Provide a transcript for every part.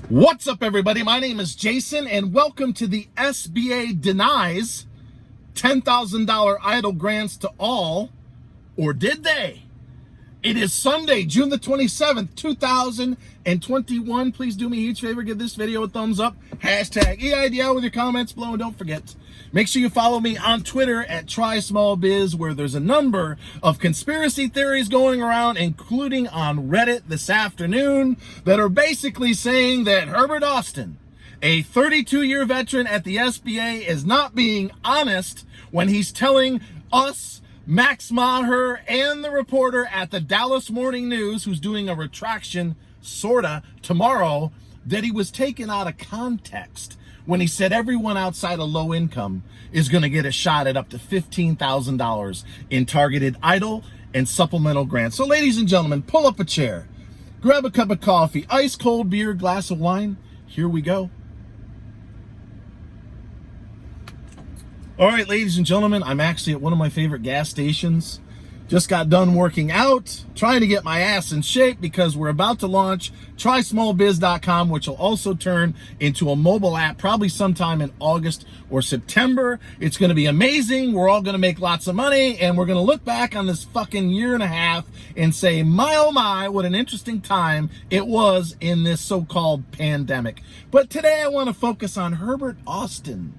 What's up, everybody? My name is Jason, and welcome to the SBA Denies $10,000 EIDL grants to all, or did they? It is Sunday, June the 27th, 2021. Please do me a huge favor, give this video a thumbs up. Hashtag EIDL with your comments below, and don't forget, make sure you follow me on Twitter at TrySmallBiz, where there's a number of conspiracy theories going around, including on Reddit this afternoon, that are basically saying that Herbert Austin, a 32-year veteran at the SBA, is not being honest when he's telling us, Max Maher, and the reporter at the Dallas Morning News, who's doing a retraction, sorta, tomorrow, that he was taken out of context when he said everyone outside of low income is going to get a shot at up to $15,000 in targeted EIDL and supplemental grants. So ladies and gentlemen, pull up a chair, grab a cup of coffee, ice cold beer, glass of wine. Here we go. All right, ladies and gentlemen, I'm actually at one of my favorite gas stations. Just got done working out, trying to get my ass in shape because we're about to launch TrySmallBiz.com, which will also turn into a mobile app probably sometime in August or September. It's going to be amazing. We're all going to make lots of money, and we're going to look back on this fucking year and a half and say, my oh my, what an interesting time it was in this so-called pandemic. But today I want to focus on Herbert Austin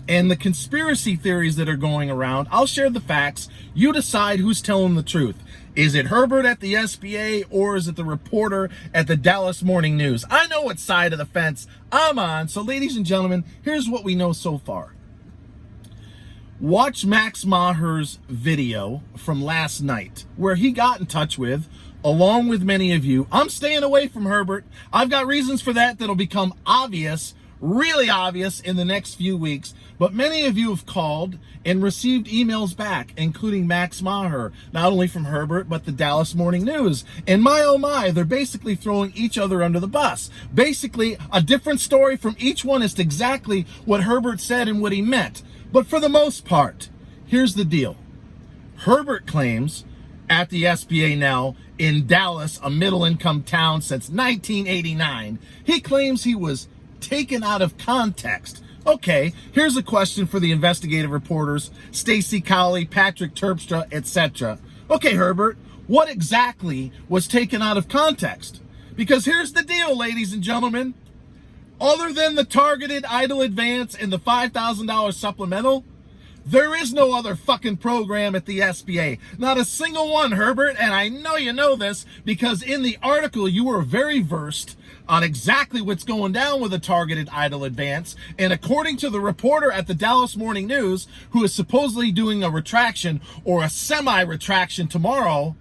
and the conspiracy theories that are going around. I'll share the facts. You decide who's telling the truth. Is it Herbert at the SBA, or is it the reporter at the Dallas Morning News? I know what side of the fence I'm on. So ladies and gentlemen, here's what we know so far. Watch Max Maher's video from last night, where he got in touch with, along with many of you. I'm staying away from Herbert. I've got reasons for that that'll become obvious, really obvious, in the next few weeks. But many of you have called and received emails back, including Max Maher, not only from Herbert, but the Dallas Morning News. And my oh my, they're basically throwing each other under the bus. Basically, a different story from each one as to exactly what Herbert said and what he meant. But for the most part, here's the deal. Herbert claims at the SBA now in Dallas, a middle-income town since 1989, he claims he was taken out of context. Okay, here's a question for the investigative reporters, Stacy Cowley, Patrick Terpstra, etc. Okay, Herbert, what exactly was taken out of context? Because here's the deal, ladies and gentlemen. Other than the targeted EIDL advance and the $5,000 supplemental, there is no other fucking program at the SBA. Not a single one, Herbert, and I know you know this because in the article you were very versed on exactly what's going down with a targeted EIDL advance. And according to the reporter at the Dallas Morning News, who is supposedly doing a retraction or a semi-retraction tomorrow,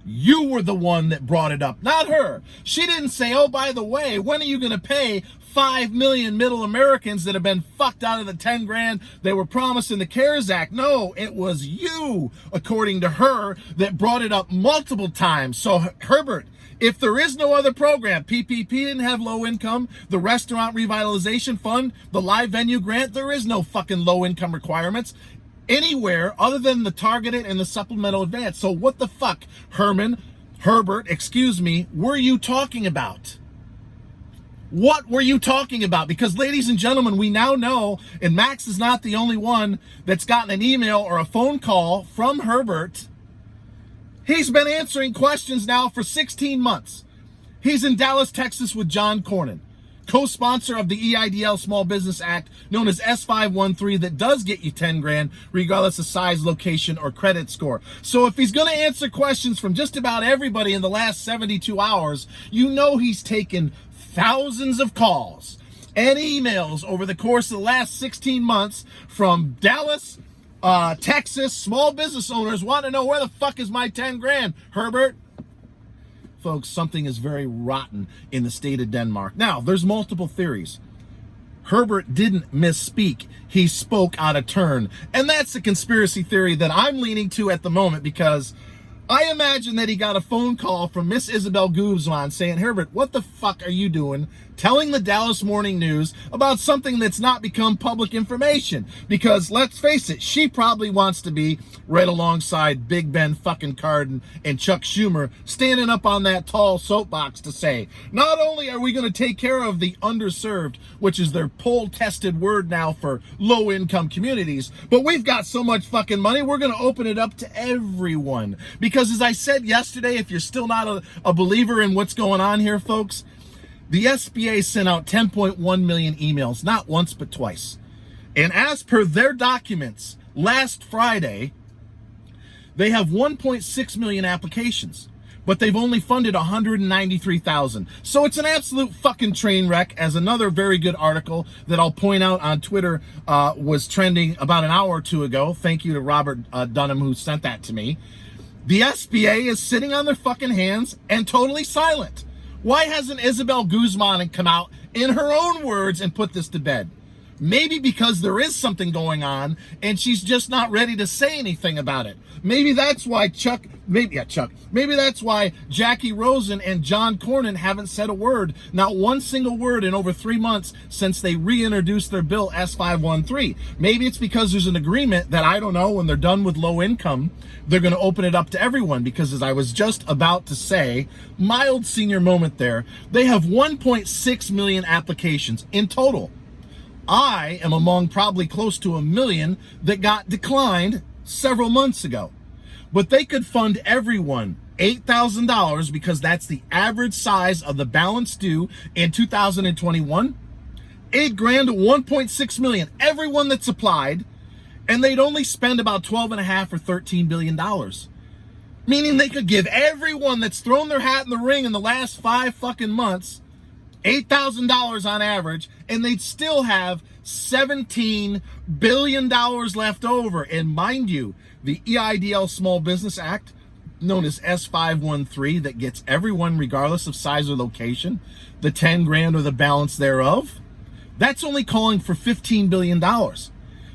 you were the one that brought it up, not her. She didn't say, oh, by the way, when are you going to pay 5 million middle Americans that have been fucked out of the 10 grand they were promised in the CARES Act? No, it was you, according to her, that brought it up multiple times. So, Herbert, if there is no other program, PPP didn't have low income, the Restaurant Revitalization Fund, the live venue grant, there is no fucking low income requirements anywhere other than the targeted and the supplemental advance. So what the fuck, Herbert, were you talking about? What were you talking about? Because ladies and gentlemen, we now know, and Max is not the only one that's gotten an email or a phone call from Herbert. He's been answering questions now for 16 months. He's in Dallas, Texas with John Cornyn, co-sponsor of the EIDL Small Business Act, known as S513, that does get you 10 grand, regardless of size, location, or credit score. So if he's going to answer questions from just about everybody in the last 72 hours, you know he's taken thousands of calls and emails over the course of the last 16 months from Dallas, Texas, small business owners want to know, where the fuck is my 10 grand, Herbert? Folks, something is very rotten in the state of Denmark. Now, there's multiple theories. Herbert didn't misspeak. He spoke out of turn. And that's the conspiracy theory that I'm leaning to at the moment because I imagine that he got a phone call from Miss Isabel Guzman saying, Herbert, what the fuck are you doing telling the Dallas Morning News about something that's not become public information? Because let's face it, she probably wants to be right alongside Big Ben fucking Cardin and Chuck Schumer, standing up on that tall soapbox to say, not only are we going to take care of the underserved, which is their poll-tested word now for low-income communities, but we've got so much fucking money, we're going to open it up to everyone. Because as I said yesterday, if you're still not a believer in what's going on here, folks, the SBA sent out 10.1 million emails, not once but twice. And as per their documents, last Friday, they have 1.6 million applications, but they've only funded 193,000. So it's an absolute fucking train wreck, as another very good article that I'll point out on Twitter was trending about an hour or two ago. Thank you to Robert Dunham, who sent that to me. The SBA is sitting on their fucking hands and totally silent. Why hasn't Isabel Guzman come out in her own words and put this to bed? Maybe because there is something going on and she's just not ready to say anything about it. Maybe that's why maybe that's why Jackie Rosen and John Cornyn haven't said a word, not one single word in over 3 months since they reintroduced their bill S513. Maybe it's because there's an agreement that, I don't know, when they're done with low income, they're going to open it up to everyone, because as I was just about to say, mild senior moment there, they have 1.6 million applications in total. I am among probably close to 1 million that got declined several months ago. But they could fund everyone $8,000, because that's the average size of the balance due in 2021. $8 grand to 1.6 million, everyone that's applied, and they'd only spend about 12.5 or $13 billion. Meaning they could give everyone that's thrown their hat in the ring in the last 5 fucking months $8,000 on average, and they'd still have $17 billion left over. And mind you, the EIDL Small Business Act, known as S513, that gets everyone regardless of size or location, the 10 grand or the balance thereof, that's only calling for $15 billion.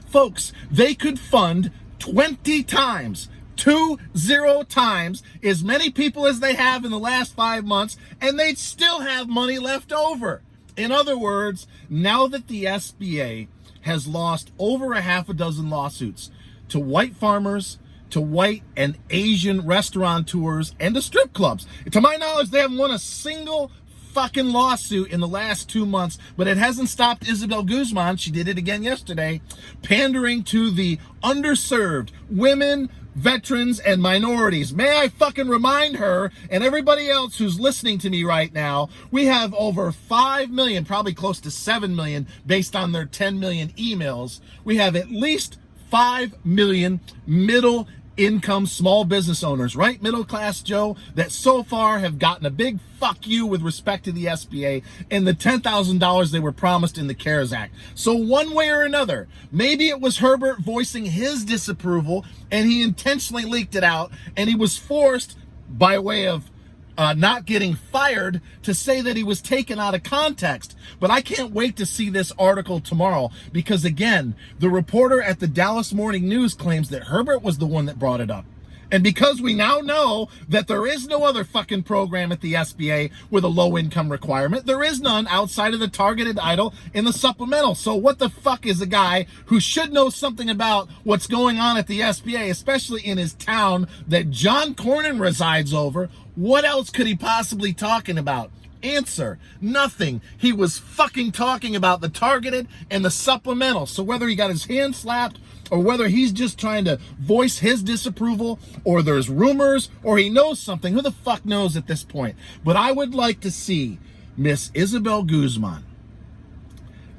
Folks, they could fund 20 times, 20 times as many people as they have in the last 5 months, and they'd still have money left over. In other words, now that the SBA has lost over a half a dozen lawsuits to white farmers, to white and Asian restaurateurs, and to strip clubs. To my knowledge, they haven't won a single fucking lawsuit in the last 2 months, but it hasn't stopped Isabel Guzman, she did it again yesterday, pandering to the underserved, women, veterans, and minorities. May I fucking remind her and everybody else who's listening to me right now, we have over 5 million, probably close to 7 million, based on their 10 million emails. We have at least 5 million middle income small business owners, right? Middle class Joe, that so far have gotten a big fuck you with respect to the SBA and the $10,000 they were promised in the CARES Act. So one way or another, maybe it was Herbert voicing his disapproval and he intentionally leaked it out, and he was forced by way of not getting fired to say that he was taken out of context. But I can't wait to see this article tomorrow, because again, the reporter at the Dallas Morning News claims that Herbert was the one that brought it up. And because we now know that there is no other fucking program at the SBA with a low income requirement, there is none outside of the targeted EIDL in the supplemental. So what the fuck is a guy who should know something about what's going on at the SBA, especially in his town that John Cornyn resides over, what else could he possibly talking about? Answer: nothing. He was fucking talking about the targeted and the supplemental. So whether he got his hand slapped, or whether he's just trying to voice his disapproval, or there's rumors, or he knows something, who the fuck knows at this point? But I would like to see Miss Isabel Guzman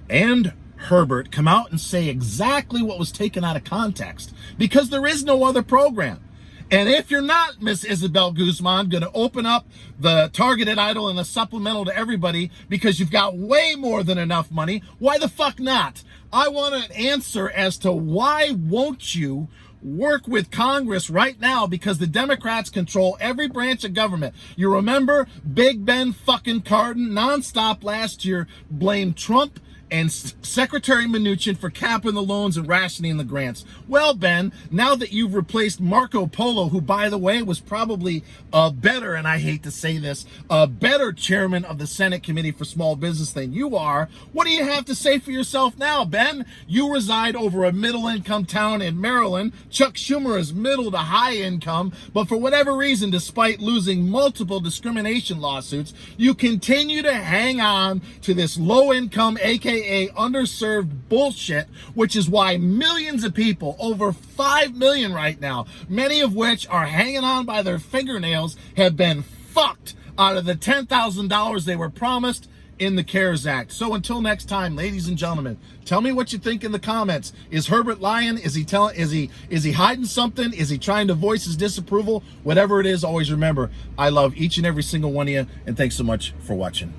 and Herbert come out and say exactly what was taken out of context, because there is no other program. And if you're not, Miss Isabel Guzman, going to open up the targeted EIDL and the supplemental to everybody because you've got way more than enough money, why the fuck not? I want an answer as to why won't you work with Congress right now, because the Democrats control every branch of government. You remember Big Ben fucking Cardin nonstop last year blamed Trump and Secretary Mnuchin for capping the loans and rationing the grants. Well, Ben, now that you've replaced Marco Polo, who, by the way, was probably a better, and I hate to say this, a better chairman of the Senate Committee for Small Business than you are, what do you have to say for yourself now, Ben? You reside over a middle-income town in Maryland. Chuck Schumer is middle to high income, but for whatever reason, despite losing multiple discrimination lawsuits, you continue to hang on to this low-income, aka underserved bullshit, which is why millions of people, over 5 million right now, many of which are hanging on by their fingernails, have been fucked out of the $10,000 they were promised in the CARES Act. So until next time, ladies and gentlemen, tell me what you think in the comments. Is Herbert lying? Is he hiding something? Is he trying to voice his disapproval? Whatever it is, always remember, I love each and every single one of you, and thanks so much for watching.